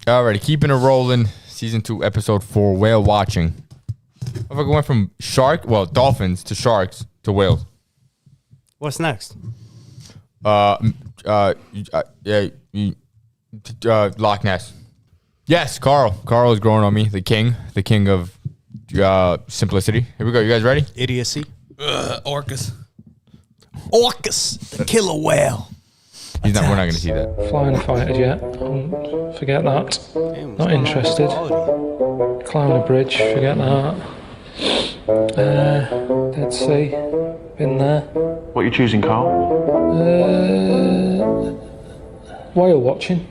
Alrighty, keeping it rolling. Season 2, episode 4, whale watching. I went from dolphins to sharks to whales. What's next? Loch Ness. Yes, Carl. Carl is growing on me. The king of simplicity. Here we go. You guys ready? Idiocy. Orcas. The killer whale. We're not going to see that. Flying fighter jet. Forget that. Damn, Not interested. Climbing a bridge. Forget that. Dead Sea. Been there. What are you choosing, Carl? Whale watching.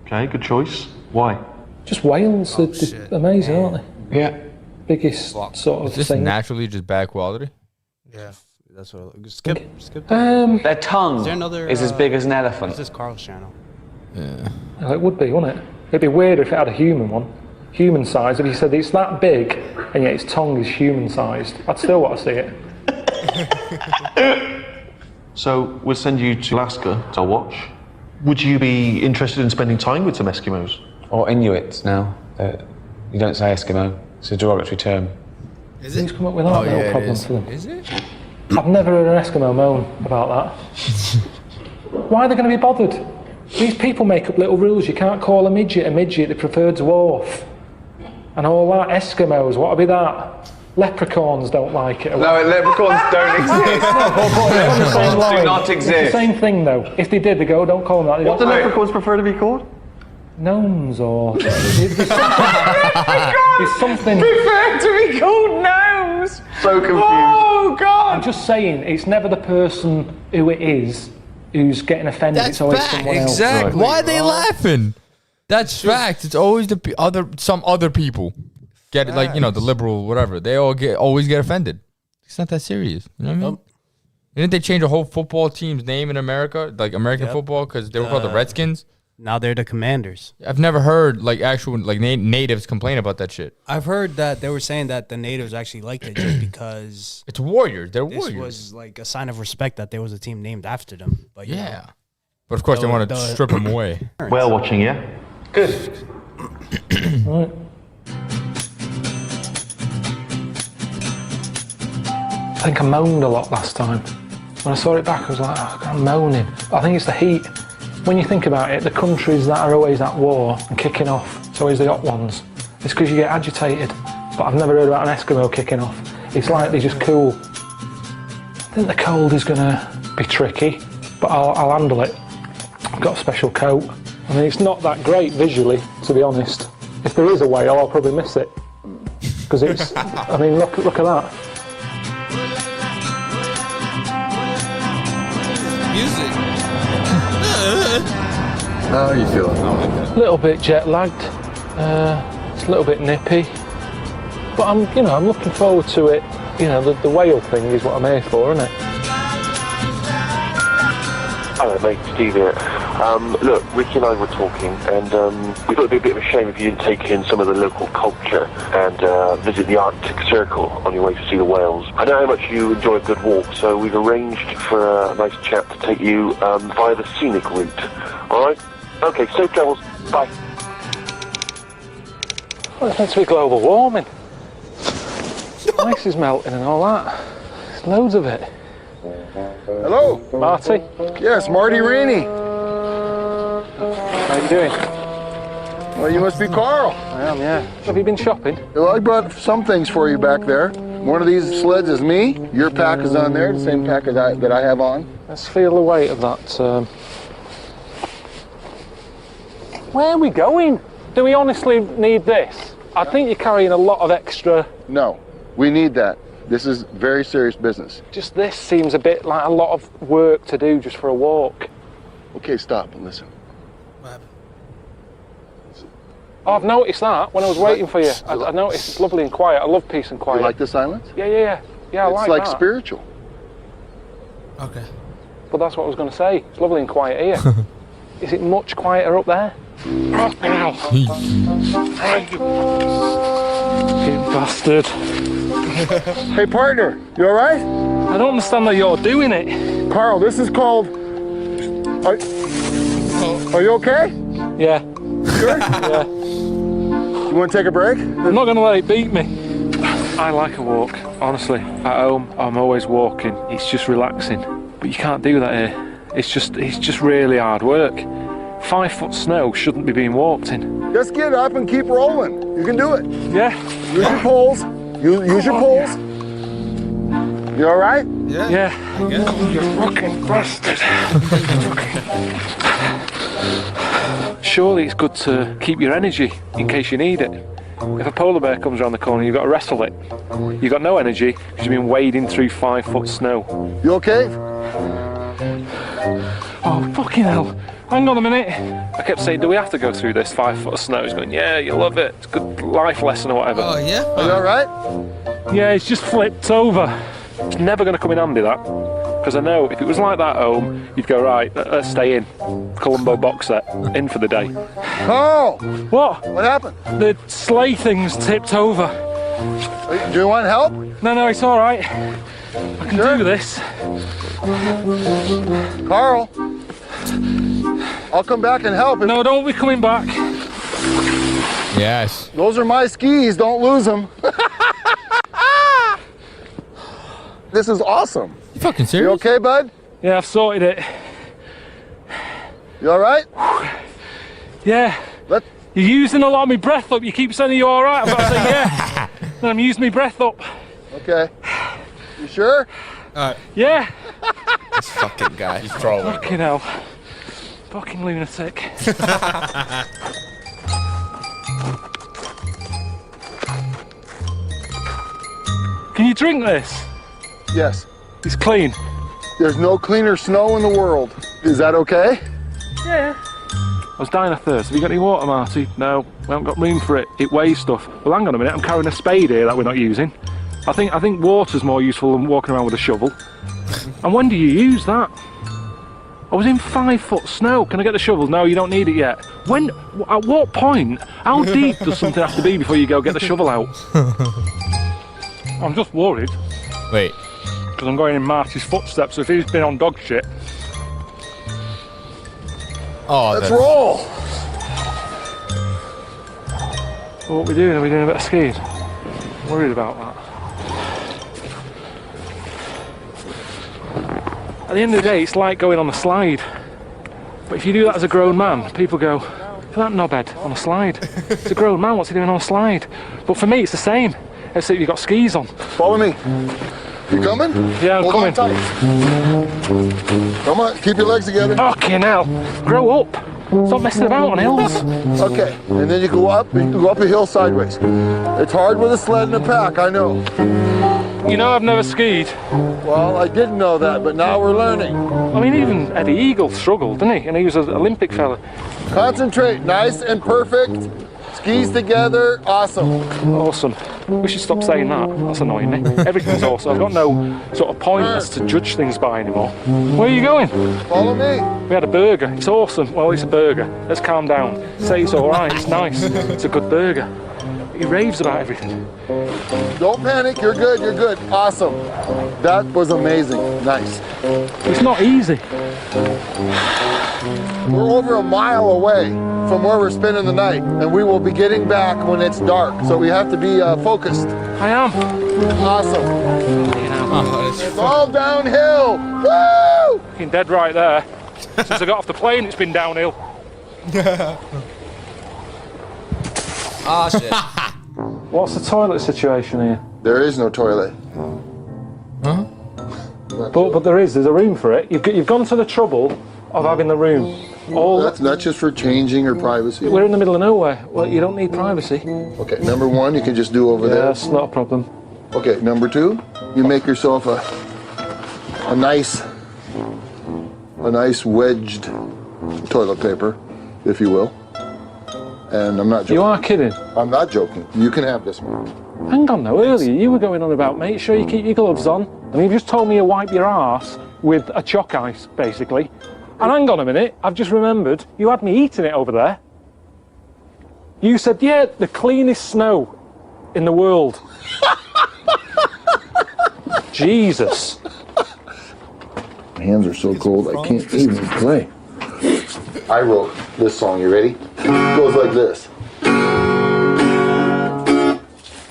Okay, good choice. Why? Just whales. They're amazing, aren't they? Yeah. Biggest sort of Is this thing. naturally just bad quality? Yeah. That's what. Skip. Their tongue Is there another, is as big as an elephant. This is Carl's channel. Yeah. It would be, wouldn't it? It'd be weirder if it had a human one. Human sized. If you said it's that big and yet its tongue is human sized, I'd still want to see it. So we'll send you to Alaska to watch. Would you be interested in spending time with some Eskimos? Or Inuits now. You don't say Eskimo. It's a derogatory term. Is Who's it? come up with that little it problem is. for them? Is it? I've never heard an Eskimo moan about that. Why are they going to be bothered? These people make up little rules. You can't call a midget, they prefer dwarf. And all that. Eskimos, what'll be that? Leprechauns don't like it. No, leprechauns don't exist. Leprechauns do not It's the exist. same thing though. If they did, they go, don't call them that. They What do don't- leprechauns prefer to be called? Gnomes or... There's something... Prefer to be called gnomes. So confused. Oh God! I'm just saying, it's never the person who it is who's getting offended. It's always someone else. Exactly. Why are they laughing? That's fact. It's always some other people get it, like, the liberal whatever. They always get offended. It's not that serious. You know what I mean? Didn't they change a whole football team's name in America, like American football, because they were called the Redskins? Now they're the Commanders. I've never heard actual natives complain about that shit. I've heard that they were saying that the natives actually liked it just because It's warriors. They're this warriors. was like a sign of respect that there was a team named after them. But you know, But of course they want to strip them away. Whale watching, yeah? Good. Right. I think I moaned a lot last time. When I saw it back, I was like, I'm moaning. But I think it's the heat. When you think about it, the countries that are always at war and kicking off, it's always the hot ones. It's because you get agitated. But I've never heard about an Eskimo kicking off. It's like they're just cool. I think the cold is going to be tricky, but I'll handle it. I've got a special coat. I mean, it's not that great visually, to be honest. If there is a whale, I'll probably miss it. Because it's, I mean, look at that. Music. How are you feeling? A little bit jet lagged. It's a little bit nippy. But I'm looking forward to it. The whale thing is what I'm here for, isn't it? Hello mate, Steve here. Look, Ricky and I were talking and we thought it'd be a bit of a shame if you didn't take in some of the local culture and visit the Arctic Circle on your way to see the whales. I know how much you enjoy a good walk, so we've arranged for a nice chap to take you via the scenic route. Alright? Okay, safe travels. Bye. Well, it's meant to be global warming. Ice is melting and all that. There's loads of it. Hello? Marty? Yes, Marty Rainey. How you doing? Well, you must be Carl. I am, yeah. Have you been shopping? Well, I brought some things for you back there. One of these sleds is me. Your pack is on there, the same pack that I have on. Let's feel the weight of that. Where are we going? Do we honestly need this? I think you're carrying a lot of extra... No, we need that. This is very serious business. Just this seems a bit like a lot of work to do just for a walk. Okay, stop and listen. What happened? Oh, I've noticed that when I was waiting for you. I noticed it's lovely and quiet. I love peace and quiet. You like the silence? Yeah, I It's like like that. spiritual. Okay. But that's what I was going to say. It's lovely and quiet here. Is it much quieter up there? You bastard. Hey, partner, you all right? I don't understand that you're doing it. Carl, this is called... Are you okay? Yeah. Sure? Yeah. You want to take a break? I'm not going to let it beat me. I like a walk, honestly. At home, I'm always walking. It's just relaxing. But you can't do that here. It's just really hard work. 5 foot snow shouldn't be being walked in. Just get up and keep rolling. You can do it. Yeah. Use your poles. Use your poles. You all right? Yeah. You fucking bastard. Surely it's good to keep your energy in case you need it. If a polar bear comes around the corner, you've got to wrestle it. You've got no energy because you've been wading through 5 foot snow. You okay? Oh, fucking hell. Hang on a minute. I kept saying, do we have to go through this 5 foot of snow? He's going, yeah, you'll love it. It's a good life lesson or whatever. Oh, yeah? Are you all right? Yeah, it's just flipped over. It's never going to come in handy, that. Because I know if it was like that at home, you'd go, right, let's stay in. Columbo box set, in for the day. Carl! What? What happened? The sleigh thing's tipped over. Do you want help? No, it's all right. I can do this. Carl! I'll come back and help. No, don't be coming back. Yes. Those are my skis. Don't lose them. This is awesome. You fucking You serious? okay, bud? Yeah, I've sorted it. You all right? Yeah. Let You're using a lot of my breath up. You keep saying you're all right. I've got to say yeah. Then I'm using my breath up. Okay. You sure? Yeah. This fucking guy. He's trolling. Fucking hell. Fucking lunatic. Can you drink this? Yes. It's clean. There's no cleaner snow in the world. Is that okay? Yeah. I was dying of thirst. Have you got any water, Marty? No, we haven't got room for it. It weighs stuff. Well, hang on a minute. I'm carrying a spade here that we're not using. I think water's more useful than walking around with a shovel. And when do you use that? I was in 5 foot snow. Can I get the shovel? No, you don't need it yet. When? At what point? How deep does something have to be before you go get the shovel out? I'm just worried. Wait. Because I'm going in Marty's footsteps. So if he's been on dog shit. Oh, Let's roll. So what are we doing? Are we doing a bit of skiing? Worried about that. At the end of the day, it's like going on a slide. But if you do that as a grown man, people go, look at that knobhead on a slide. It's a grown man, what's he doing on a slide? But for me, it's the same, except you've got skis on. Follow me. You coming? Yeah, I'm Hold coming. on tight. Come on, keep your legs together. Fucking hell, grow up. Stop messing about on hills. Okay, and then you go up a hill sideways. It's hard with a sled and a pack, I know. You know I've never skied. Well, I didn't know that, but now we're learning. I mean, even Eddie Eagle struggled, didn't he? And he was an Olympic fella. Concentrate, nice and perfect. Skis together, awesome. Awesome. We should stop saying that. That's annoying me. Everything's awesome. I've got no sort of pointers to judge things by anymore. Where are you going? Follow me. We had a burger. It's awesome. Well, it's a burger. Let's calm down. Say it's all right. It's nice. It's a good burger. He raves about everything. Don't panic, you're good, you're good. Awesome. That was amazing. Nice. It's not easy. We're over a mile away from where we're spending the night, and we will be getting back when it's dark, so we have to be focused. I am. Awesome. Oh, It's all downhill. Woo! Fucking dead right there. Since I got off the plane, it's been downhill. Ah, shit. What's the toilet situation here? There is no toilet. Huh? But there's a room for it. You've gone to the trouble of having the room. That's not just for changing or privacy. We're in the middle of nowhere. Well, you don't need privacy. Okay, number one, you can just do over there. That's not a problem. Okay, number two, you make yourself a nice wedged toilet paper, if you will. And I'm not joking. You are kidding. I'm not joking. You can have this one. Hang on though, earlier you were going on about make sure you keep your gloves on. And you've just told me you wipe your arse with a chalk ice, basically. And hang on a minute, I've just remembered, you had me eating it over there. You said, yeah, the cleanest snow in the world. Jesus. My hands are so cold I can't even play. I wrote this song, you ready? It goes like this.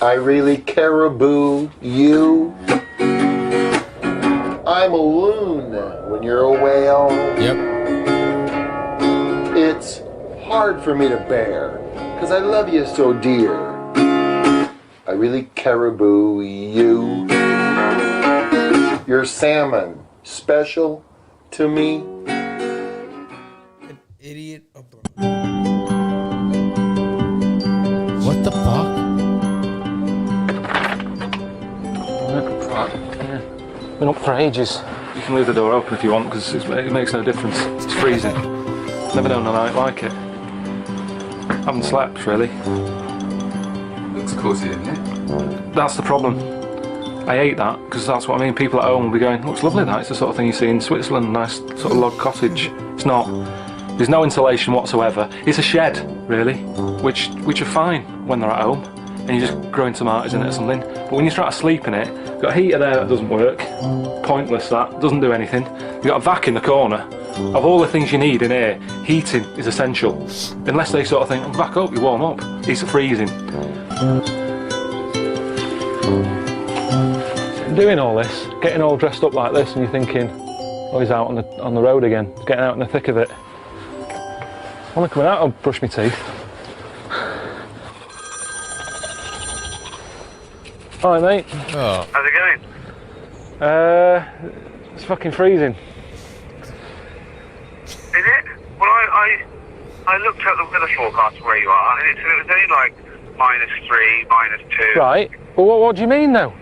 I really caribou you. I'm a loon when you're a whale. Yep. It's hard for me to bear, cause I love you so dear. I really caribou you. You're salmon, special to me. An idiot abroad. What the fuck? Been up for ages. You can leave the door open if you want, because it makes no difference. It's freezing. Never known a night like it. Haven't slept, really. Looks cozy, isn't it? That's the problem. I hate that, because that's what I mean. People at home will be going, looks lovely that. It's the sort of thing you see in Switzerland, nice sort of log cottage. It's not. There's no insulation whatsoever. It's a shed, really, which are fine when they're at home, and you're just growing tomatoes in it or something. But when you try to sleep in it, you've got a heater there that doesn't work. Pointless, that. Doesn't do anything. You've got a vac in the corner. Of all the things you need in here, heating is essential. Unless they sort of think, back up, you warm up. It's freezing. Doing all this, getting all dressed up like this, and you're thinking, oh, he's out on the road again, getting out in the thick of it. I'm coming out, I'll brush my teeth. Hi, mate. Oh. How's it going? It's fucking freezing. Is it? Well, I looked at the weather forecast where you are, and it said it was only like -3, -2. Right. Well, what do you mean, though?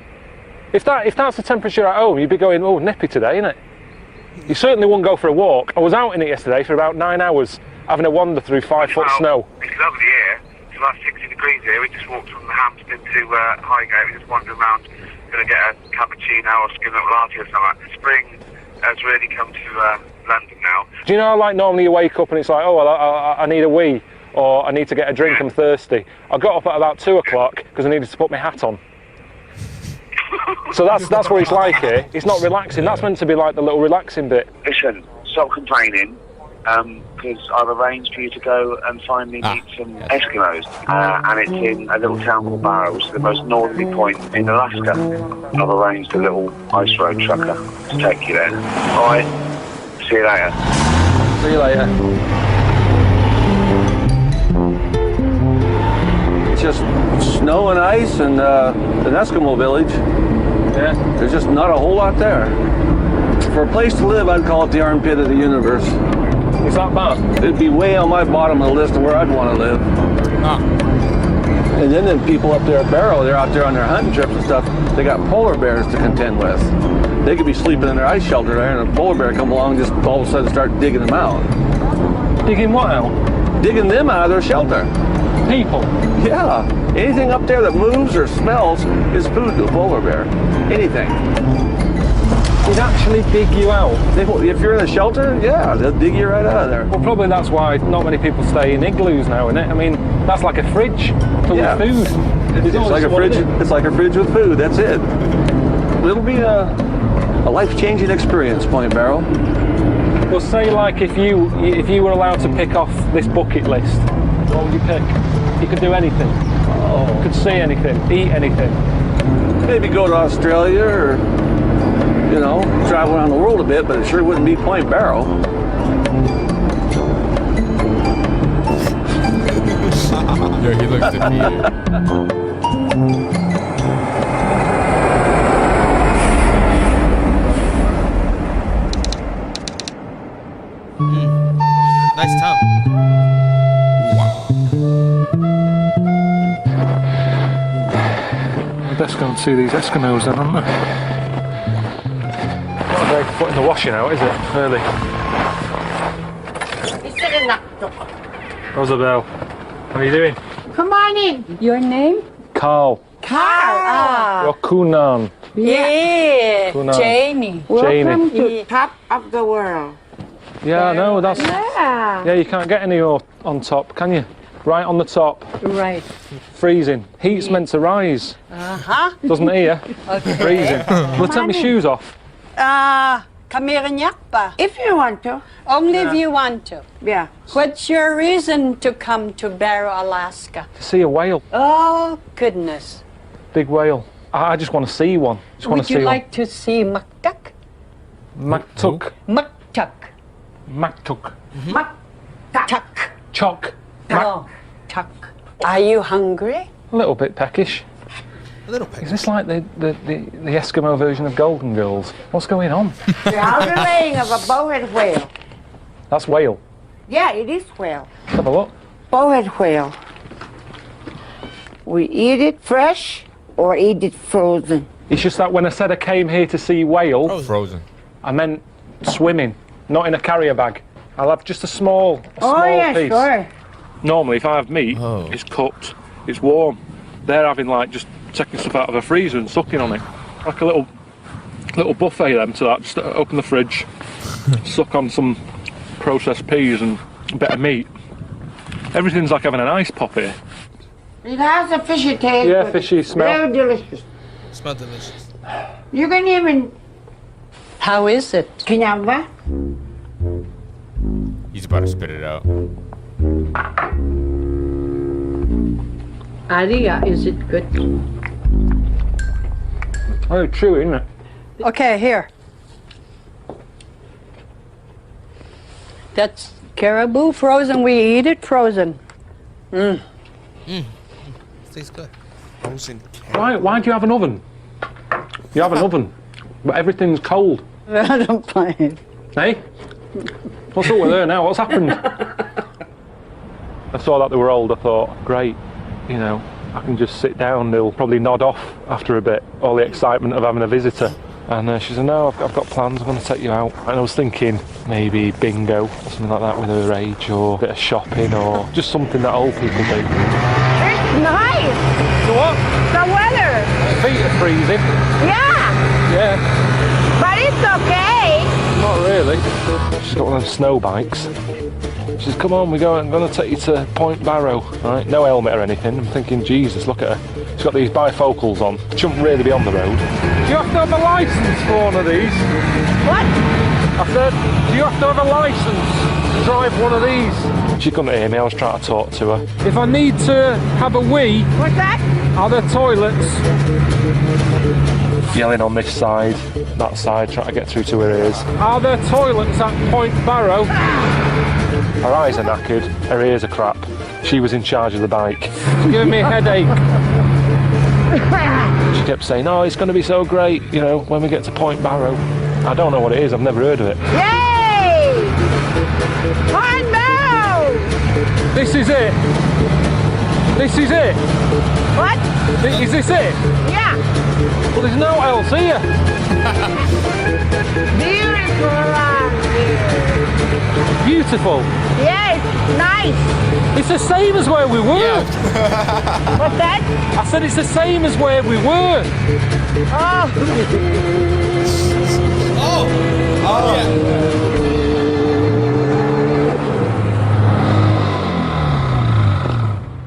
If that's the temperature at home, you'd be going, oh, nippy today, innit? You certainly wouldn't go for a walk. I was out in it yesterday for about 9 hours, having a wander through 5-foot snow. It's lovely here. It's about 60 degrees here. We just walked from Hampstead to Highgate. We're just wandering around, going to get a cappuccino or skim milk latte or something. Spring has really come to London now. Do you know how, like, normally you wake up and it's like, oh, well, I need a wee, or I need to get a drink, I'm thirsty. I got up at about 2 o'clock because I needed to put my hat on. So that's what it's like here. It's not relaxing. That's meant to be like the little relaxing bit. Listen, stop complaining, because I've arranged for you to go and find me meet some Eskimos, and it's in a little town called Barrow, which is the most northerly point in Alaska. I've arranged a little ice road trucker to take you there. All right, see you later. See you later. Just snow and ice and an Eskimo village. Yeah. There's just not a whole lot there. For a place to live, I'd call it the armpit of the universe. Is that bad? It'd be way on my bottom of the list of where I'd want to live. And then the people up there at Barrow, they're out there on their hunting trips and stuff, they got polar bears to contend with. They could be sleeping in their ice shelter there and a polar bear come along and just all of a sudden start digging them out. Digging what out? Digging them out of their shelter. People? Yeah. Anything up there that moves or smells is food to a polar bear. Anything. They'd actually dig you out? If you're in a shelter, yeah, they'll dig you right out of there. Well, probably that's why not many people stay in igloos now, isn't it? I mean, that's like a fridge full of food. It's like a fridge. It's like a fridge with food. That's it. It'll be a life-changing experience, Point Barrow. Well, say like if you were allowed to pick off this bucket list, what would you pick? You could do anything. Oh. You could see anything, eat anything. Maybe go to Australia or, you know, travel around the world a bit, but it sure wouldn't be Point Barrow. Yo, he looks defeated. Nice town. I'd best go and see these Eskimos then, aren't they? Not a day for putting the washing out, is it? Early. Rosabelle, how are you doing? Come on in. Your name? Carl. Carl. You're Kunan. Yeah. Kunan. Janie. Welcome to top of the world. Yeah, no, that's... Yeah. Yeah, you can't get any on top, can you? right on the top. Right. Freezing. Heat's meant to rise. Uh-huh. Doesn't here. Okay. Freezing. Will I take my shoes off? If you want to. Only if you want to. Yeah. What's your reason to come to Barrow, Alaska? To see a whale. Oh, goodness. Big whale. I just want to see one. Would you like to see Maktuk? Maktuk. Maktuk. Maktuk. Maktuk. Chock. Oh, Tuk. Are you hungry? A little bit peckish. A little peckish. Is this like the Eskimo version of Golden Girls? What's going on? The outer laying of a bowhead whale. That's whale. Yeah, it is whale. Let's have a look. Bowhead whale. We eat it fresh or eat it frozen. It's just that when I said I came here to see whale, Frozen. I meant swimming, not in a carrier bag. I'll have just a small piece. Sure. Normally, if I have meat, it's cooked, it's warm. They're having like just taking stuff out of a freezer and sucking on it, like a little buffet. Them to that. Just open the fridge, suck on some processed peas and a bit of meat. Everything's like having an ice pop here. It has a fishy taste. Yeah, fishy smell. Very delicious. Smell delicious. You can even. How is it? Kinyamba? He's about to spit it out. Aria, is it good? Oh, chewy, isn't it? Okay, here. That's caribou frozen. We eat it frozen. Tastes good. Frozen Why do you have an oven? You have an oven, but everything's cold. I don't mind. Hey? What's up with her now? What's happened? I saw that they were old. I thought, great, you know, I can just sit down. They'll probably nod off after a bit, all the excitement of having a visitor. And she said, no, I've got plans, I'm going to take you out. And I was thinking maybe bingo or something like that with her age, or a bit of shopping, or just something that old people do. It's nice. So what? The weather. Feet are freezing. Yeah. Yeah. But it's okay. Not really. She's got one of those snow bikes. She says, come on, I'm going to take you to Point Barrow. Right? No helmet or anything. I'm thinking, Jesus, look at her. She's got these bifocals on. Shouldn't really be on the road. Do you have to have a licence for one of these? What? I said, do you have to have a licence to drive one of these? She couldn't hear me, I was trying to talk to her. If I need to have a wee... What's that? Are there toilets? Yelling on this side, that side, trying to get through to her ears. Are there toilets at Point Barrow? Her eyes are knackered, her ears are crap. She was in charge of the bike. She's giving me a headache. She kept saying, oh, it's going to be so great, you know, when we get to Point Barrow. I don't know what it is, I've never heard of it. Yay! Point Barrow! This is it. This is it. What? Is this it? Yeah. Well, there's no else here. Beautiful around here. Beautiful. Yeah, it's nice. It's the same as where we were. What's that? I said it's the same as where we were. Oh. Oh, yeah.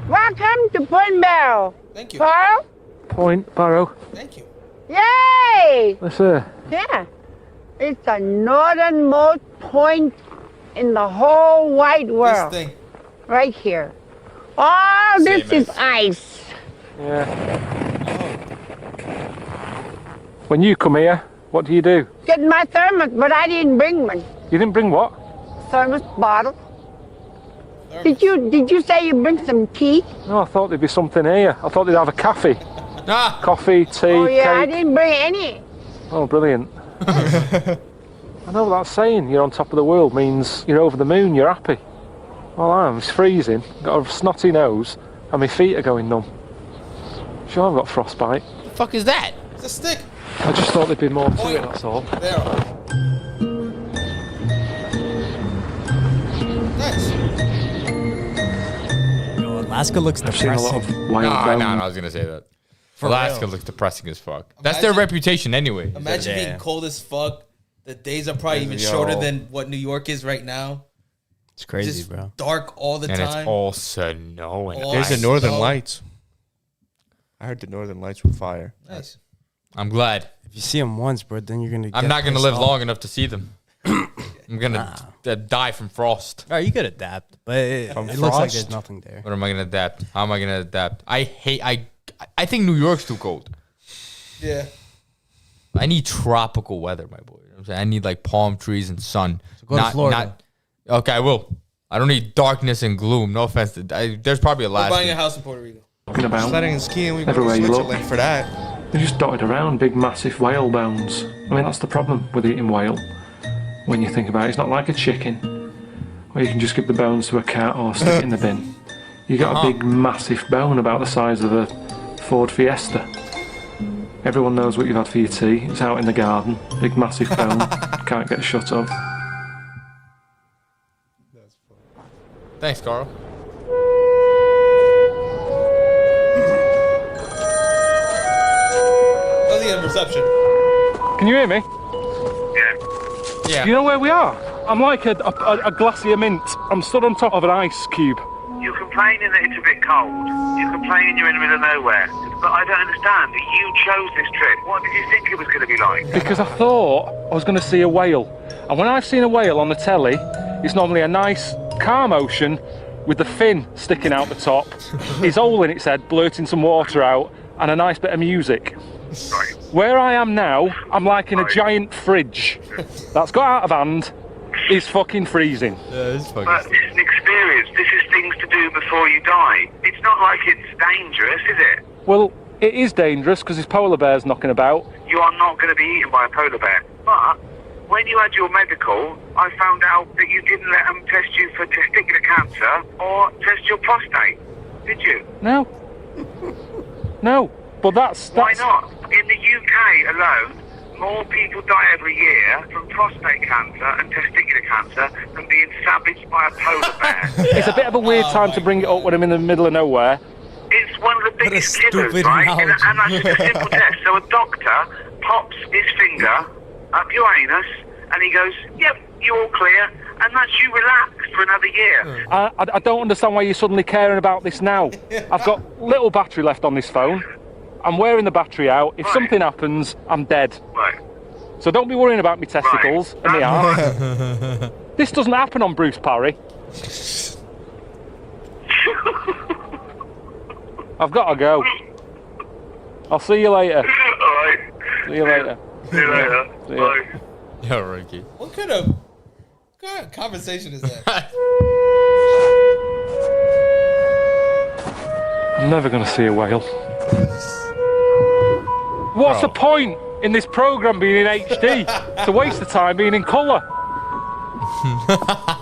Welcome to Point Barrow. Thank you. Barrow? Point Barrow. Thank you. Yay! That's her. Yeah. It's the northernmost point in the whole wide world. This thing. Right here. All this Same is ice. Yeah. When you come here, what do you do? Get my thermos, but I didn't bring one. You didn't bring what? Thermos bottle. Did you say you bring some tea? No, I thought there'd be something here. I thought they'd have a cafe. Coffee, tea, Oh yeah, I cake. didn't bring any. Oh, brilliant. I know what that's saying. You're on top of the world means you're over the moon, you're happy. Well, I am. It's freezing. Got a snotty nose and my feet are going numb. Sure, I've got frostbite. The fuck is that? It's a stick. I just thought there'd be more to it, that's all. There. Nice. Yo, Alaska looks I've seen a lot depressing. of wild No, I was gonna say that. For Alaska real. looks depressing as fuck. That's their Imagine- reputation anyway. Imagine being cold as fuck. The days are probably even shorter than what New York is right now. It's crazy, Just bro. dark all the and time. it's all snowing. All There's the ice. Northern Oh. Lights. I heard the Northern Lights were fire. Nice. I'm glad. If you see them once, bro, then you're gonna. I'm get not gonna pissed live off. long enough to see them. I'm gonna die from frost. All right, you could adapt, but it looks like there's nothing there. What am I gonna adapt? How am I gonna adapt? I think New York's too cold. Yeah. I need tropical weather, my boy. You know what I'm saying? I need like palm trees and sun. So go to Florida. Okay, I will. I don't need darkness and gloom. No offense. There's probably a We're last. buying a house in Puerto Rico. Talking about Sledding and skiing, we go to everywhere you look. Switzerland for that. They're just dotted around, big massive whale bones. I mean, that's the problem with eating whale. When you think about it, it's not like a chicken, where you can just give the bones to a cat or stick it in the bin. You got a big massive bone about the size of a Ford Fiesta. Everyone knows what you've had for your tea. It's out in the garden. Big massive bone. Can't get shut of. Thanks, Carl. How's the reception? Can you hear me? Yeah. Do you know where we are? I'm like a glacier mint. I'm stood on top of an ice cube. You're complaining that it's a bit cold. You're complaining you're in the middle of nowhere. But I don't understand. You chose this trip. What did you think it was going to be like? Because I thought I was going to see a whale. And when I've seen a whale on the telly, it's normally a nice calm ocean with the fin sticking out the top, his hole in its head blurting some water out, and a nice bit of music. Right. Where I am now, I'm like in a giant fridge that's got out of hand, is fucking freezing. Yeah, it's fucking. But this is an experience. This is things to do before you die. It's not like it's dangerous, is it? Well, it is dangerous because there's polar bears knocking about. You are not going to be eaten by a polar bear. But when you had your medical, I found out that you didn't let them test you for testicular cancer or test your prostate. Did you? No. No. But that's... Why not? In the UK alone, more people die every year from prostate cancer and testicular cancer than being savaged by a polar bear. It's a bit of a weird time to bring it up when I'm in the middle of nowhere. It's one of the biggest killers, right? And that's just a simple test. So a doctor pops his finger up your anus and he goes, yep, you're all clear. And that's you relaxed for another year. I don't understand why you're suddenly caring about this now. I've got little battery left on this phone. I'm wearing the battery out. If something happens, I'm dead. Right. So don't be worrying about my testicles and my arm. This doesn't happen on Bruce Parry. I've got to go. I'll see you later. Alright. See you later. See you later. See ya. Bye. Yo, Ricky. What kind of conversation is that? I'm never going to see a whale. What's the point in this programme being in HD? It's a waste of time being in colour.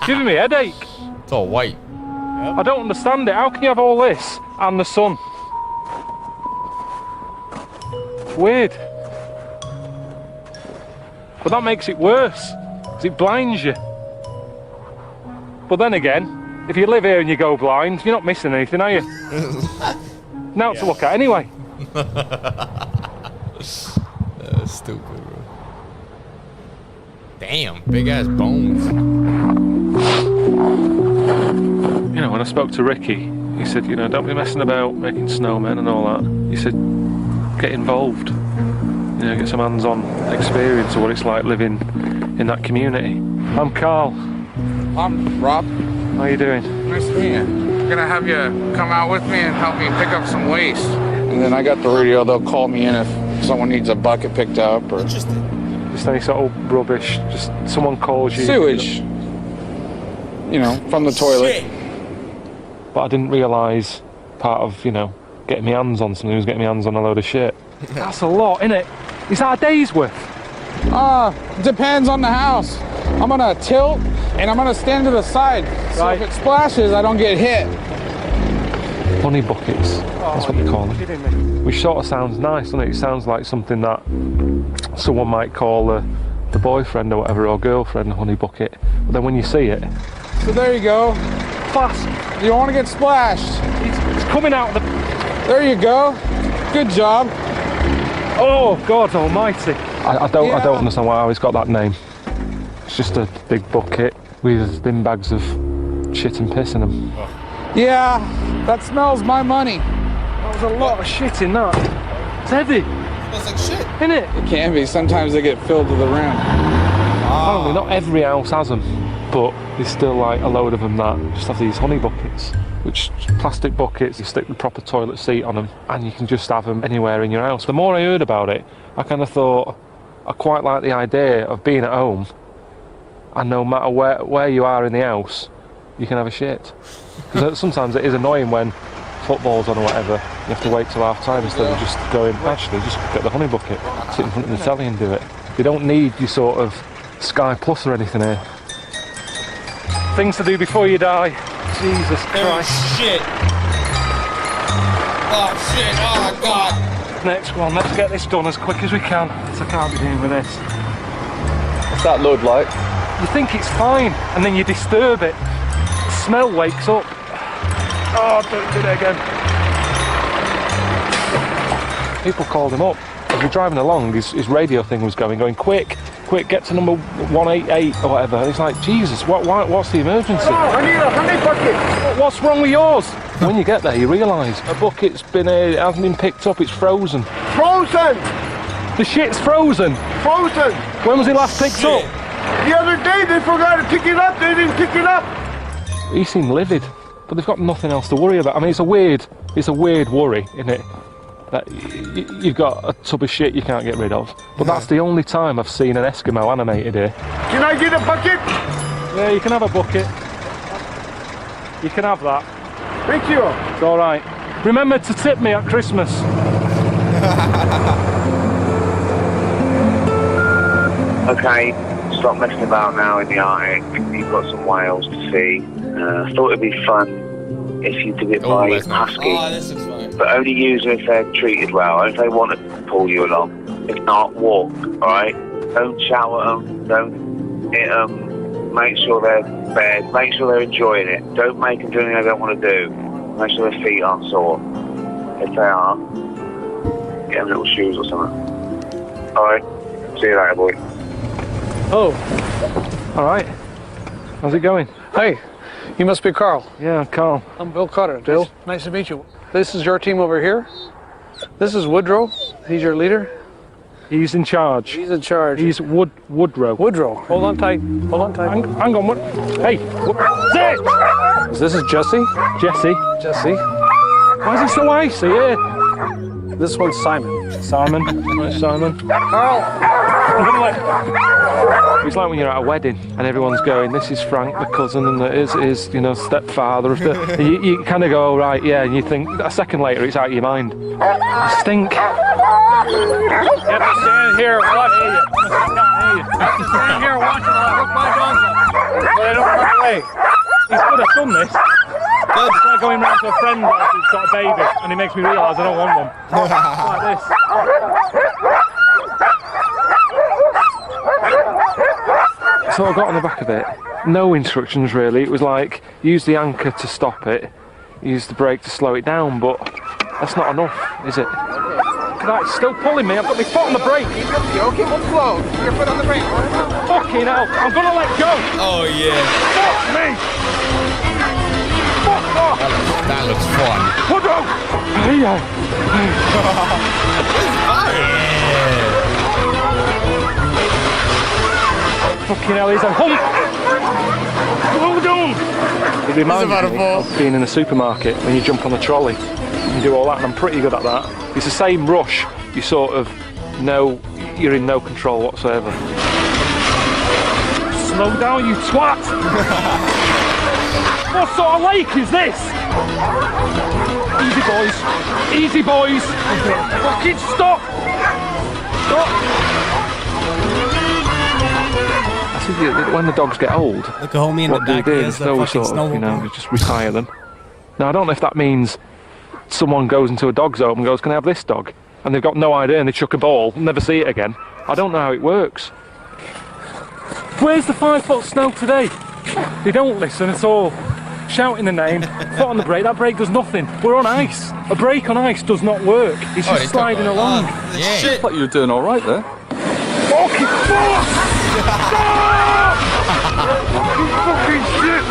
Giving me a headache. It's all white. I don't understand it. How can you have all this and the sun? It's weird. But that makes it worse, because it blinds you. But then again, if you live here and you go blind, you're not missing anything, are you? Now to look at anyway. That's stupid, bro. Damn, big ass bones. You know, when I spoke to Ricky, he said, you know, don't be messing about making snowmen and all that. He said, get involved. You know, get some hands-on experience of what it's like living in that community. I'm Carl. I'm Rob. How you doing? Nice to meet you. I'm gonna have you come out with me and help me pick up some waste. And then I got the radio, they'll call me in if someone needs a bucket picked up or... Just any sort of rubbish, just someone calls you. Sewage. You know, from the toilet. But I didn't realise part of, you know, getting my hands on something was getting my hands on a load of shit. That's a lot, innit? Is that a day's worth? Depends on the house. I'm gonna tilt and I'm gonna stand to the side. So if it splashes, I don't get hit. Honey buckets, that's what you call them. Which sort of sounds nice, doesn't it? It sounds like something that someone might call the boyfriend or whatever, or girlfriend, honey bucket. But then when you see it... So there you go. Fast. You don't want to get splashed. It's coming out of the... There you go. Good job. Oh, God almighty. I don't understand why it's got that name. It's just a big bucket with bin bags of shit and piss in them. Yeah, that smells my money. That was a lot of shit in that. It's heavy. Smells like shit. Isn't it? It can be. Sometimes they get filled to the rim. Apparently not every house has them, but there's still like a load of them that just have these honey buckets, which plastic buckets, you stick the proper toilet seat on them, and you can just have them anywhere in your house. The more I heard about it, I kind of thought I quite like the idea of being at home, and no matter where you are in the house, you can have a shit. Because sometimes it is annoying when football's on or whatever, you have to wait till half time instead of just going, actually, just get the honey bucket, sit in front of the telly and do it. You don't need your sort of Sky Plus or anything here. Things to do before you die. Jesus Christ. Shit. Oh shit, oh my god. Next one, let's get this done as quick as we can. So I can't be dealing with this. What's that load like? You think it's fine, and then you disturb it. The smell wakes up. Oh, don't do it again. People called him up. As we were driving along, his radio thing was going, quick, get to number 188 or whatever. And it's like, Jesus, what's the emergency? I need a honey bucket. What's wrong with yours? When you get there, you realise a bucket's been it hasn't been picked up, it's frozen. Frozen! The shit's frozen! Frozen! When was it last picked up? The other day they forgot to pick it up, they didn't pick it up. He seemed livid, but they've got nothing else to worry about. I mean, it's a weird worry, isn't it? That you've got a tub of shit you can't get rid of. But that's the only time I've seen an Eskimo animated here. Can I get a bucket? Yeah, you can have a bucket. You can have that. Thank you. It's all right. Remember to tip me at Christmas. Okay, stop messing about now in the Arctic. You've got some whales to see. I thought it'd be fun if you did it by husky. Oh, this is fun. But only use them if they're treated well, if they want to pull you along. If not, walk, alright? Don't shout at them, don't hit them. Make sure they're fed, make sure they're enjoying it. Don't make them do anything they don't want to do. Make sure their feet aren't sore. If they are, get them little shoes or something. Alright, see you later, boy. Oh, alright. How's it going? Hey, you must be Carl. Yeah, Carl. I'm Bill Cutter. Bill? Nice to meet you. This is your team over here. This is Woodrow. He's your leader. He's in charge. He's in charge. He's Woodrow. Woodrow. Hold on tight. Hold on tight. Hang on. Hey. This is Jesse. Jesse. Why is he so icy here? This one's Simon. Simon. Right, Simon. Carl. It's like when you're at a wedding and everyone's going, this is Frank, the cousin, and his stepfather. And you kind of go, oh, right, yeah, and you think, a second later, it's out of your mind. I stink. You have to stand here and watch. You have to stand here and watch while I hook my dogs up. But I don't run away. He's good at done this. It's like going round to a friend who's got a baby, and he makes me realise I don't want one. Like this. So I got on the back of it, no instructions really. It was like, use the anchor to stop it, use the brake to slow it down, but that's not enough, is it? It's still pulling me, I've got my foot on the brake. You keep on slow. Your foot on the brake. Fucking hell, I'm gonna let go. Oh yeah. Fuck me. Fuck off. That looks fun. Woodrow. Fucking hell, he's a hump! Hold on! It reminds me of being in a supermarket when you jump on the trolley and do all that, and I'm pretty good at that. It's the same rush, you sort of know you're in no control whatsoever. Slow down, you twat! What sort of lake is this? Easy boys, easy boys! Fucking stop! Stop! When the dogs get old, look at homie in the back. They sort of, they just retire them. Now I don't know if that means someone goes into a dog's home and goes, "Can I have this dog?" And they've got no idea and they chuck a ball, never see it again. I don't know how it works. Where's the 5 foot snow today? They don't listen at all. Shouting the name, foot on the brake. That brake does nothing. We're on ice. A brake on ice does not work. It's just sliding along. Shit. I thought you were doing all right there. Fucking fuck! Stop! Fucking shit!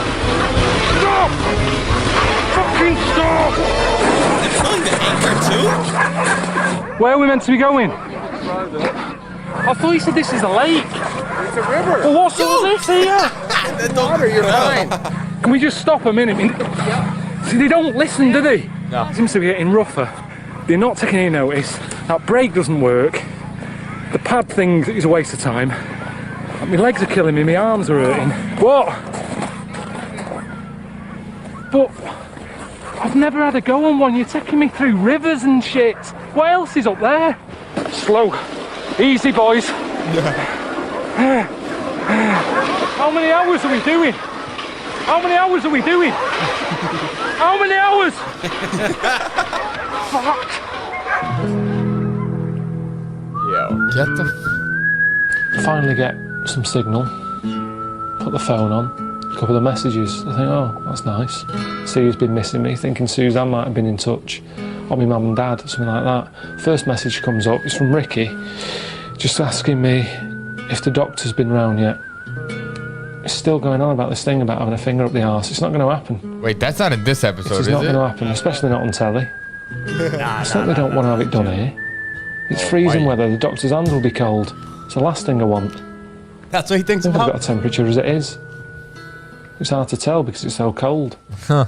Where are we meant to be going? I thought you said this is a lake. It's a river. Well, what's all this here? Water, you're fine. Can we just stop a minute? See, they don't listen, do they? No. It seems to be getting rougher. They're not taking any notice. That brake doesn't work. The pad thing is a waste of time. My legs are killing me, my arms are hurting. What? But I've never had a go on one. You're taking me through rivers and shit. What else is up there? Slow. Easy, boys. How many hours are we doing? How many hours are we doing? How many hours? Fuck. Yo, get the. Finally get some signal. Put the phone on. A couple of messages. I think, oh, that's nice. See who's been missing me. Thinking Suzanne might have been in touch. Or my mum and dad, something like that. First message comes up. It's from Ricky. Just asking me if the doctor's been round yet. It's still going on about this thing about having a finger up the arse. It's not going to happen. Wait, that's not in this episode, It's not going to happen, especially not on telly. It's not they don't want to have it done here. It's freezing weather. The doctor's hands will be cold. It's the last thing I want. That's what he thinks I've about? got a temperature as it is. It's hard to tell because it's so cold. Huh.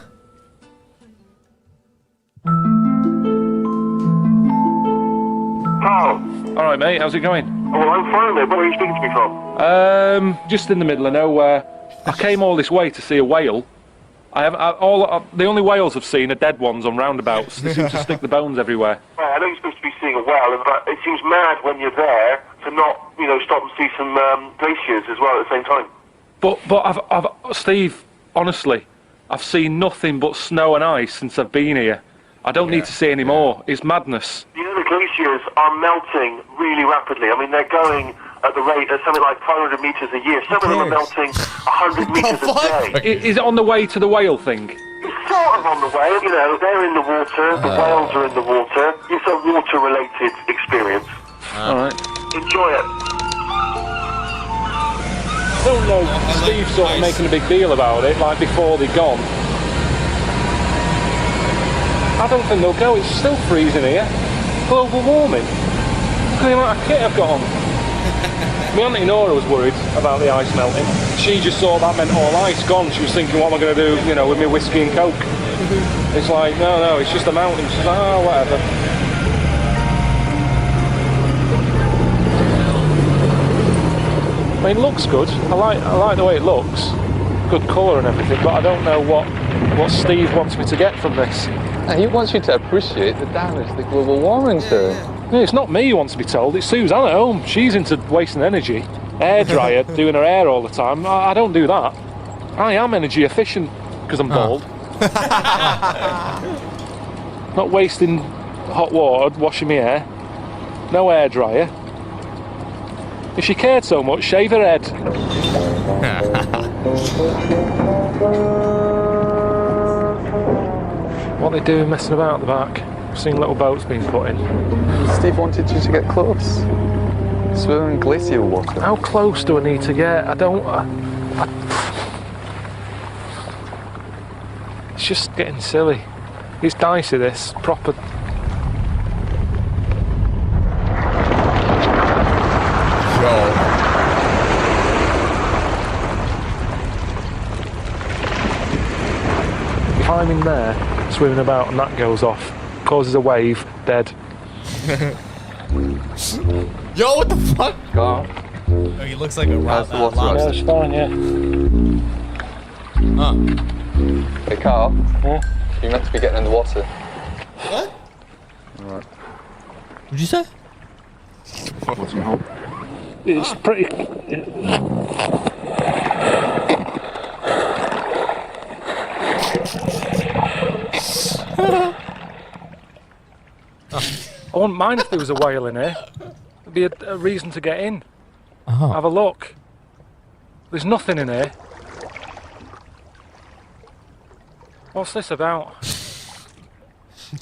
Carl. All right, mate. How's it going? Oh, well, I'm fine, mate. Where are you speaking to me from? Just in the middle of nowhere. I came all this way to see a whale. The only whales I've seen are dead ones on roundabouts. They seem to stick the bones everywhere. Well, I know you're supposed to be seeing a whale, but it seems mad when you're there to not, stop and see some glaciers as well at the same time. But I've Steve, honestly, I've seen nothing but snow and ice since I've been here. I don't need to see any more. It's madness. The glaciers are melting really rapidly. I mean, they're going at the rate of something like 500 metres a year. Some of them are melting 100 metres a day. Is it on the way to the whale thing? It's sort of on the way. They're in the water. The whales are in the water. It's a water-related experience. All right. Enjoy it. I don't know. Steve's sort of making a big deal about it, like before they're gone. I don't think they'll go. It's still freezing here. Global warming. Look at the amount of kit I've got on. My auntie Nora was worried about the ice melting. She just saw that meant all ice gone. She was thinking, what am I going to do, with my whiskey and coke? It's like, no, it's just a mountain. She's like, oh, whatever. I mean, it looks good. I like the way it looks. Good colour and everything, but I don't know what Steve wants me to get from this. He wants you to appreciate the damage the global warming's doing. Yeah, it's not me who wants to be told, it's Suzanne at home. She's into wasting energy. Air dryer, doing her hair all the time. I don't do that. I am energy efficient because I'm bald. Not wasting hot water, washing my hair. No air dryer. If she cared so much, shave her head. What are they doing messing about at the back? I've seen little boats being put in. Steve wanted you to get close. Swimming in glacial water. How close do I need to get? It's just getting silly. It's dicey, this. Proper. If I'm in there, swimming about, and that goes off, causes a wave, dead. Yo, what the fuck? God. Oh, he looks like a lobster. Yeah, it's fine, yeah. Hey, Carl. Yeah? You're meant to be getting in the water. What? Alright. What'd you say? It's pretty. I wouldn't mind if there was a whale in here. It'd be a reason to get in. Have a look. There's nothing in here. What's this about?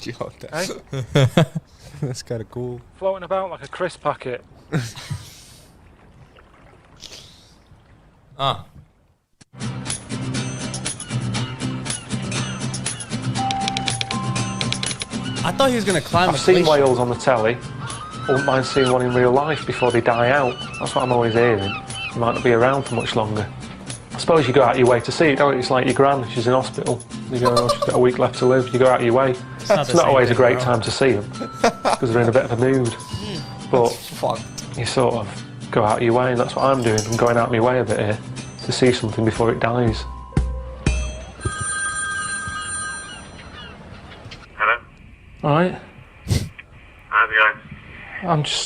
Yo, Hey? that's kind of cool. Floating about like a crisp packet. I thought he was going to climb I've a seen glacier. whales on the telly. wouldn't mind seeing one in real life before they die out. That's what I'm always hearing. They might not be around for much longer. I suppose you go out of your way to see it, don't you? It's like your gran, she's in hospital. You go, oh, she's got a week left to live. You go out of your way. It's not always a great time to see them because they're in a bit of a mood. But you sort of go out of your way, and that's what I'm doing. I'm going out of my way a bit here to see something before it dies. Hello? Alright. How's it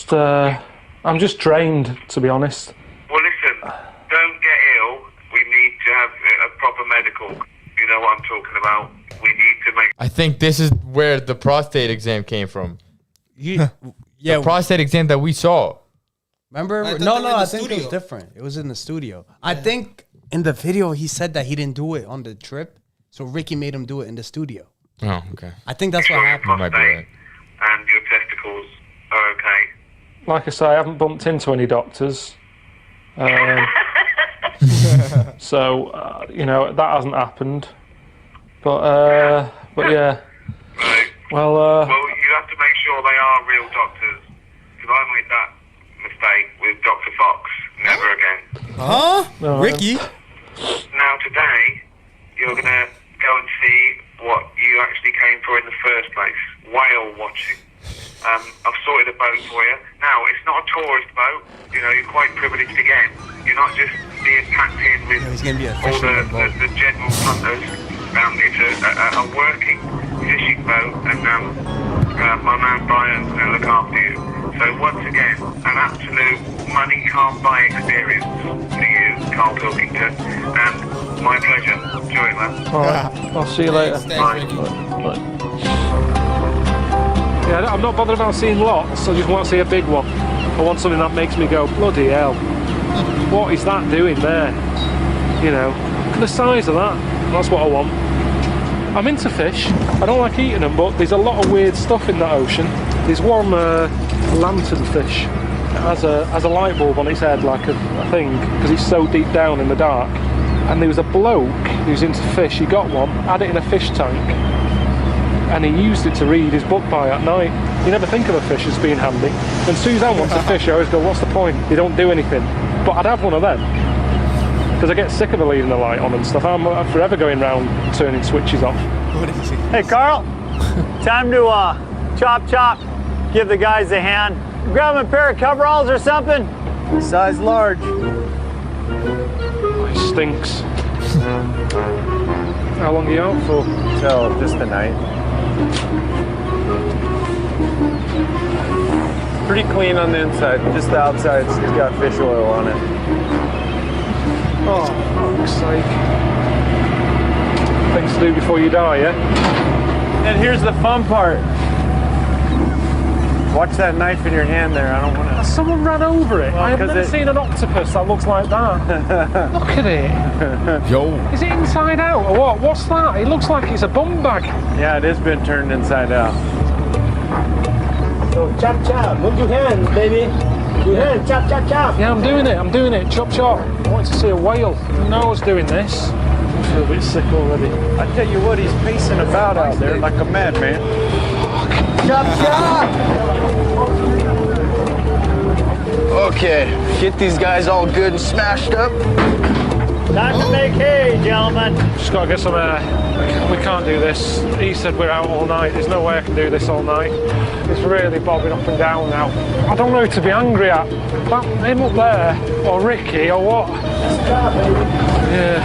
going? I'm just drained, to be honest. Well, listen, don't get ill. We need to have a proper medical. You know what I'm talking about. We need to make... I think this is where the prostate exam came from. Yeah. The prostate exam that we saw. Remember? I think it was different. It was in the studio. Yeah. I think in the video he said that he didn't do it on the trip, so Ricky made him do it in the studio. Oh, okay. I think that's what happened. Might be right. And your testicles are okay. Like I say, I haven't bumped into any doctors. So, you know, that hasn't happened. But yeah. Right. Well, you have to make sure they are real doctors. Because I made that mistake with Dr. Fox. Never again. Huh? No, Ricky? Now today, you're going to go and see what you actually came for in the first place. Whale watching. I've sorted a boat for you. Now, it's not a tourist boat. You know, you're quite privileged again. You're not just being packed in with all the general punters. It's a working fishing boat, and my man Brian will look after you. So once again, an absolute money can't buy experience for you, Carl Pilkington, and my pleasure. Enjoy it, man. Alright, I'll see you later. Bye. Yeah, I'm not bothered about seeing lots, I just want to see a big one. I want something that makes me go, bloody hell. What is that doing there? You know, look at the size of that. That's what I want. I'm into fish. I don't like eating them, but there's a lot of weird stuff in that ocean. There's one lantern fish. It has a light bulb on its head, like a thing, because it's so deep down in the dark. And there was a bloke who's into fish. He got one, had it in a fish tank, and he used it to read his book by at night. You never think of a fish as being handy. When Suzanne wants a fish, I always go, what's the point? They don't do anything. But I'd have one of them, because I get sick of her leaving the light on and stuff. I'm forever going round turning switches off. Hey, Carl. Time to chop. Give the guys a hand. Grab them a pair of coveralls or something. Size large. Oh, it stinks. How long are you out for? Till just the night. Pretty clean on the inside. Just the outside, it's got fish oil on it. Oh, fuck's sake. Things to do before you die, yeah? And here's the fun part. Watch that knife in your hand there. I don't want to. Someone ran over it. I have never seen an octopus that looks like that. Look at it. Yo. Is it inside out or what? What's that? It looks like it's a bum bag. Yeah, it has been turned inside out. So chop. Move your hands, baby. Your hands, chop. Yeah, I'm doing it. Chop. I wanted to see a whale. Who knows doing this? I feel a bit sick already. I tell you what, he's pacing about out there like a madman. Chop. Okay, get these guys all good and smashed up. Time to make hay, gentlemen. Just gotta get some air. We can't do this. He said we're out all night. There's no way I can do this all night. It's really bobbing up and down now. I don't know who to be angry at. That him up there, or Ricky, or what? Yeah.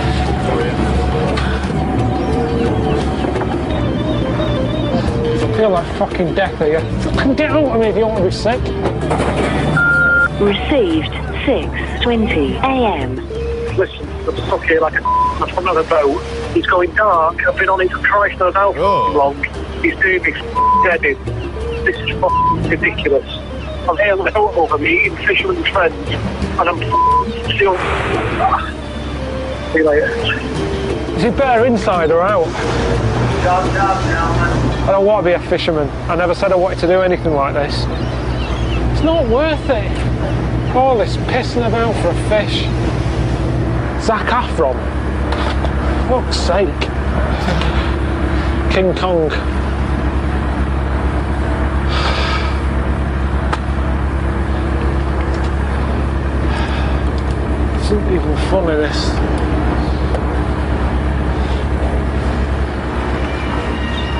I feel like fucking death here. Fucking get out of me if you want to be sick. Received 6:20 a.m. Listen, I'm stuck here like a from another boat. It's going dark. I've been on it for Christ knows how long. He's doing me dead in. This is ridiculous. I'm here on the boat over me, eating fisherman's friends, and I'm still. See you later. Is it better inside or out? Job, gentlemen. I don't want to be a fisherman. I never said I wanted to do anything like this. It's not worth it. All this pissing about for a fish. Zac Efron. For fuck's sake. King Kong. isn't even funny, this.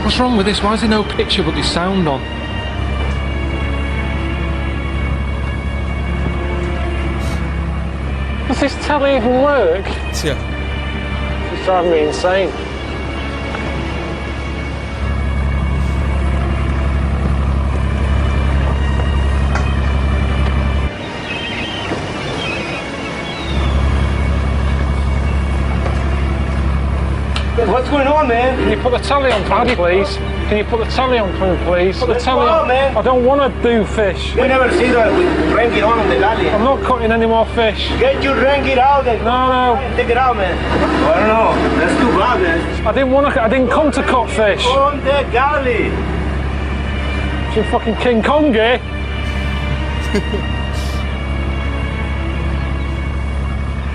What's wrong with this? Why is there no picture but there's sound on? Does this telly even work? Yeah. It's driving me insane. What's going on, man? Can you put the telly on for me, please? Can you put the telly on for me, please? Put the telly on, man. I don't want to do fish. We never see that ranking on the galley. I'm not cutting any more fish. Get your ranking out and no. Take it out, man. I don't know. That's too bad, man. I didn't come to cut fish. On the galley. You fucking King Kong, eh?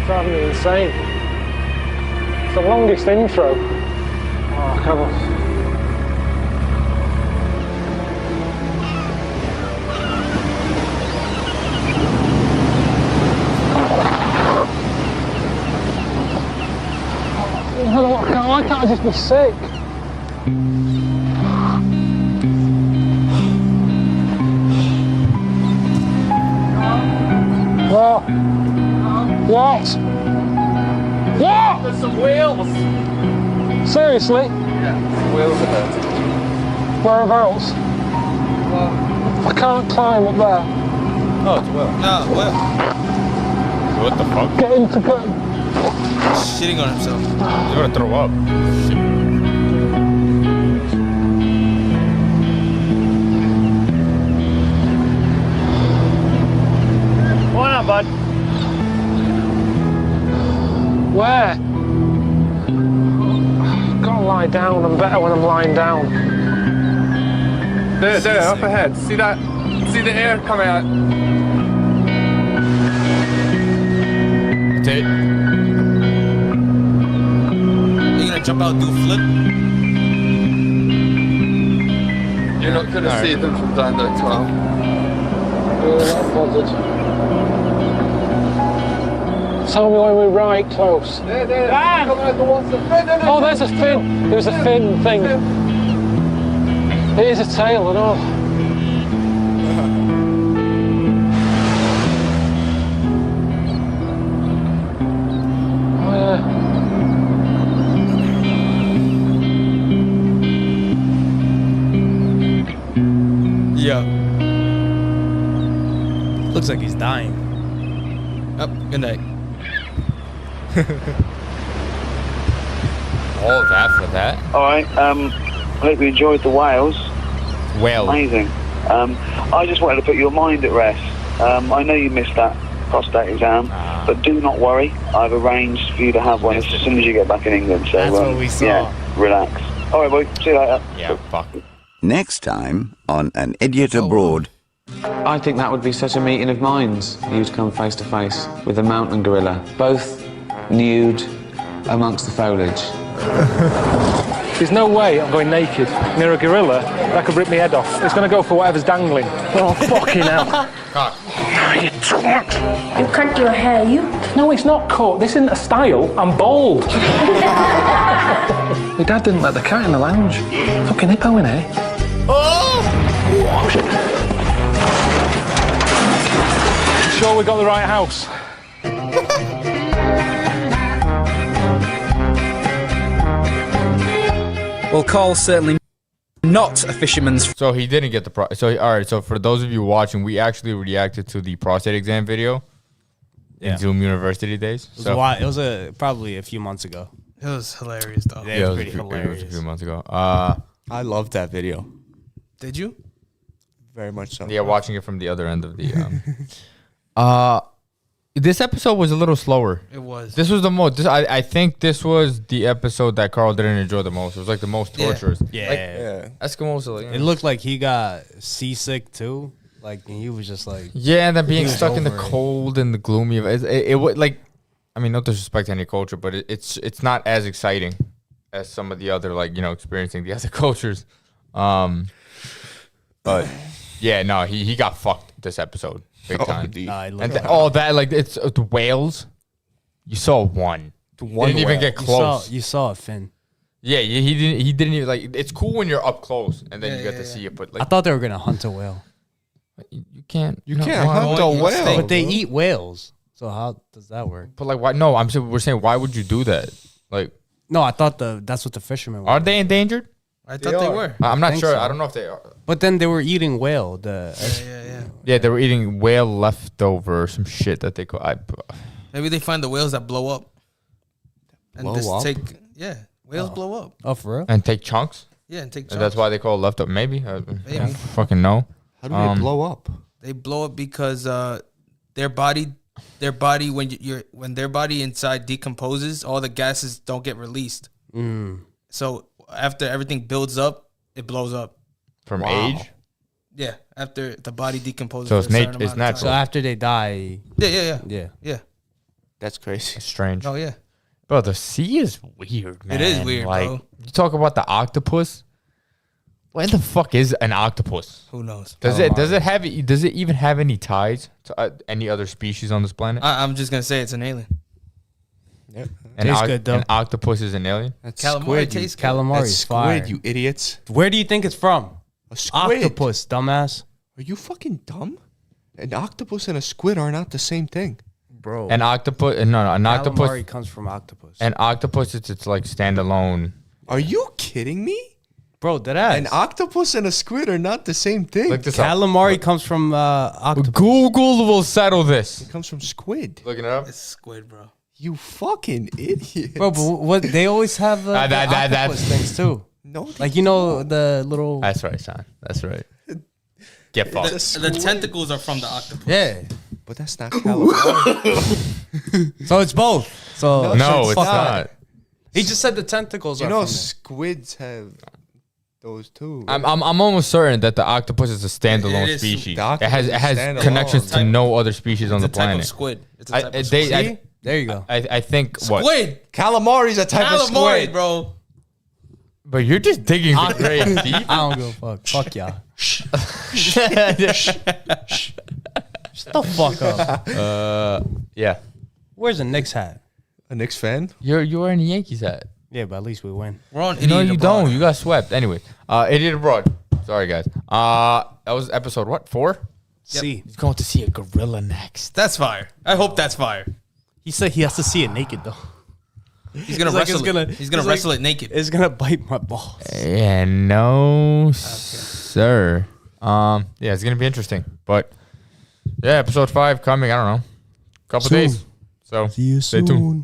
Driving me insane. It's the longest intro. Oh, come on. Why can't I just be sick? What? What? What? There's some whales. Seriously? Yeah, whales ahead. Whereabouts? I can't climb up there. Oh, it's well. No, well. What the fuck? Get him to go. Shitting on himself. He's gonna throw up. Why not, bud? Where? Gotta lie down. I'm better when I'm lying down. There, up ahead. See that? See the air coming out. That's it. You're gonna jump out and do a flip? You're not gonna see them from down there, 12. Not bothered. Tell me when we're right close. There. Coming out the water. Oh, there's a fin. There's a fin thing. It is a tail and all. Oh, yeah. Looks like he's dying. Oh, good night. All that for that? Alright, I hope you enjoyed the whales. Well. Amazing. I just wanted to put your mind at rest. I know you missed that prostate exam, but do not worry. I've arranged for you to have one as soon as you get back in England. So, That's what we saw. Yeah, relax. Alright, boy, see you later. Yeah, fuck. Next time on An Idiot Abroad. I think that would be such a meeting of minds. You'd come face to face with a mountain gorilla, both nude amongst the foliage. There's no way I'm going naked near a gorilla that could rip my head off. It's going to go for whatever's dangling. Oh, fucking hell. You twat. You cut your hair, you? No, it's not cut. This isn't a style. I'm bald. My dad didn't let the cat in the lounge. Fucking hippo in here. Oh! Sure we got the right house? Well, Carl's certainly not a fisherman's. So he didn't get the all right. So for those of you watching, we actually reacted to the prostate exam video in Zoom University days. It was probably a few months ago. It was hilarious, though. Yeah, it was pretty hilarious. It was a few months ago. I loved that video. Did you? Very much so. Yeah, watching it from the other end of the. This episode was a little slower. It was. This was the most. I think this was the episode that Carl didn't enjoy the most. It was like the most torturous. Yeah. Eskimos. Like, It looked like he got seasick too. Like he was just like. Yeah, and then being he was stuck in the over it. cold and the gloomy. It would like. I mean, no disrespect to any culture, but it's not as exciting as some of the other experiencing the other cultures. But yeah, no, he got fucked this episode. Big time. Nah, And all that, like, it's the whales. You saw one. Didn't even get close. You saw it, Finn. Yeah, he didn't even like. It's cool when you're up close and then you get to see it. But like, I thought they were gonna hunt a whale. You can't hunt a whale. But they eat whales. So how does that work? But like, why? No, we're saying why would you do that? Like, no, I thought that's what the fishermen were. Are they endangered? I thought they were. I'm not sure. So. I don't know if they are. But then they were eating whale. Yeah, they were eating whale leftover or some shit that they call. Maybe they find the whales that blow up. And Blow up? Whales blow up. Oh, for real? And take chunks. Yeah, and take chunks. And that's why they call it leftover. Maybe. I don't fucking know. How do they blow up? They blow up because their body when their body inside decomposes, all the gases don't get released. So after everything builds up, it blows up. From age? Yeah, after the body decomposes. So it's natural. So after they die. Yeah. That's crazy. It's strange. Oh yeah. Bro, the sea is weird, man. It is weird, like, bro. You talk about the octopus. Where the fuck is an octopus? Who knows? Does it even have any ties to any other species on this planet? I'm just gonna say it's an alien. Yep. Tastes good though. An octopus is an alien. That's Calamari squid. tastes good. Calamari That's is squid, fire. you idiots. Where do you think it's from? A squid. Octopus, dumbass. Are you fucking dumb? An octopus and a squid are not the same thing. Bro. An octopus? No, an octopus. Calamari comes from octopus. An octopus, it's like standalone. Are you kidding me? Bro, that An octopus and a squid are not the same thing. Look this up. Calamari comes from octopus. Google will settle this. It comes from squid. Looking it up. It's squid, bro. You fucking idiot. Bro, but what they always have the octopus things too. No, like the little. That's right, son. That's right. Get fucked. The tentacles are from the octopus. Yeah, but that's not calamari. So it's both. So no, it's not. He just said the tentacles. You are know, from there. squids have those too. I'm almost certain that the octopus is a standalone It is. species. The It has octopus is connections to standalone. no other species on the It's a type planet. of squid. It's a type of They- squid. See? There you go. I think what? Squid. Calamari's a type of Calamari, squid. bro. But you're just digging the grave deep. I don't give a fuck. Fuck y'all. Shut the fuck up. Yeah. Where's the Knicks hat? A Knicks fan? You're wearing a Yankees hat. Yeah, but at least we win. We're on No, Idiot you Abroad. don't. You got swept. Anyway, Idiot Abroad. Sorry, guys. That was episode what? 4? See, He's going to see a gorilla next. That's fire. I hope that's fire. he said he has to see it naked though. He's gonna He's like, wrestle it. He's gonna wrestle it naked. It's gonna bite my balls. Yeah, no, sir. Yeah, it's gonna be interesting. But yeah, episode 5 coming. I don't know, couple Soon. days. So See you stay tuned.